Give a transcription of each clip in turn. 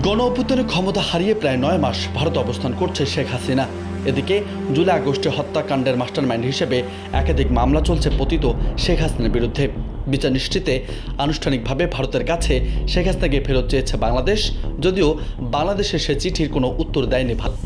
গণ অভ্যুত্থানে ক্ষমতা হারিয়ে প্রায় 9 মাস ভারতে অবস্থান করছে শেখ হাসিনা। এদিকে জুলাই আগস্টে হত্যাকাণ্ডের মাস্টারমাইন্ড হিসেবে একাধিক মামলা চলছে পতিত শেখ হাসিনার বিরুদ্ধে। বিচার নিশ্চিতে আনুষ্ঠানিকভাবে ভারতের কাছে শেখ হাসিনাকে ফেরত চেয়েছে বাংলাদেশ, যদিও বাংলাদেশে সে চিঠির কোনো উত্তর দেয়নি ভারত।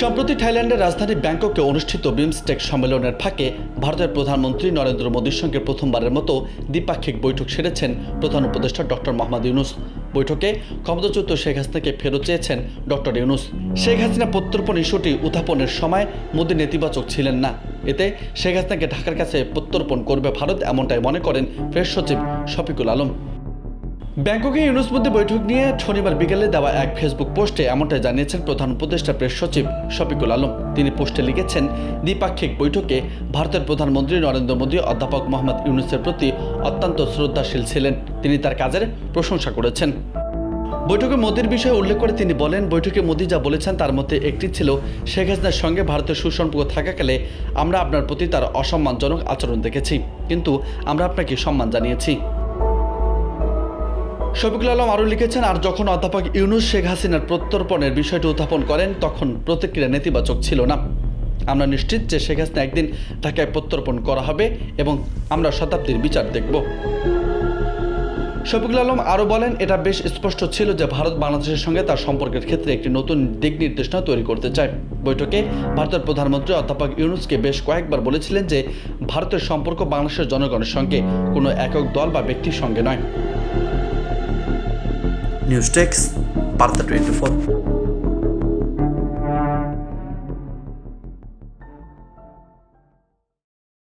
সম্প্রতি থাইল্যান্ডের রাজধানী ব্যাংককে অনুষ্ঠিত বিমস্টেক সম্মেলনের ফাঁকে ভারতের প্রধানমন্ত্রী নরেন্দ্র মোদীর সঙ্গে প্রথমবারের মতো দ্বিপাক্ষিক বৈঠক সেরেছেন প্রধান উপদেষ্টা ডক্টর মোহাম্মদ ইউনূস। বৈঠকে ক্ষমতাচ্যুত শেখ হাসিনাকে ফেরত চেয়েছেন ডক্টর ইউনূস। শেখ হাসিনা প্রত্যর্পণ ইস্যুটি উত্থাপনের সময় মোদী নেতিবাচক ছিলেন না। এতে শেখ হাসিনাকে ঢাকার কাছে প্রত্যর্পণ করবে ভারত, এমনটাই মনে করেন প্রেস সচিব শফিকুল আলম। ব্যাংককে ইউনূস মধ্যে বৈঠক নিয়ে শনিবার বিকেলে দেওয়া এক ফেসবুক পোস্টে এমনটাই জানিয়েছেন প্রধান উপদেষ্টা প্রেস সচিব শফিকুল আলম। তিনি পোস্টে লিখেছেন, দ্বিপাক্ষিক বৈঠকে ভারতের প্রধানমন্ত্রী নরেন্দ্র মোদী অধ্যাপক মোহাম্মদ ইউনূসের প্রতি অত্যন্ত শ্রদ্ধাশীল ছিলেন। তিনি তার কাজের প্রশংসা করেছেন। বৈঠকে মোদীর বিষয়ে উল্লেখ করে তিনি বলেন, বৈঠকে মোদী যা বলেছেন তার মধ্যে একটি ছিল, শেখ হাসিনার সঙ্গে ভারতের সুসম্পর্ক থাকাকালে আমরা আপনার প্রতি তার অসম্মানজনক আচরণ দেখেছি, কিন্তু আমরা আপনাকে সম্মান জানিয়েছি। শফিকুল আলম আরও লিখেছেন, আর যখন অধ্যাপক ইউনূস শেখ হাসিনার প্রত্যর্পণের বিষয়টি উত্থাপন করেন তখন প্রতিক্রিয়া নেতিবাচক ছিল না। আমরা নিশ্চিত যে শেখ হাসিনা একদিন ঢাকায় প্রত্যর্পণ করা হবে এবং আমরা শতাব্দীর বিচার দেখব। শফিকুল আলম আরও বলেন, এটা বেশ স্পষ্ট ছিল যে ভারত বাংলাদেশের সঙ্গে তার সম্পর্কের ক্ষেত্রে একটি নতুন দিক নির্দেশনা তৈরি করতে চায়। বৈঠকে ভারতের প্রধানমন্ত্রী অধ্যাপক ইউনূসকে বেশ কয়েকবার বলেছিলেন যে ভারতের সম্পর্ক বাংলাদেশের জনগণের সঙ্গে, কোনো একক দল বা ব্যক্তির সঙ্গে নয়। নিউজ ডেস্ক, বার্তা 24।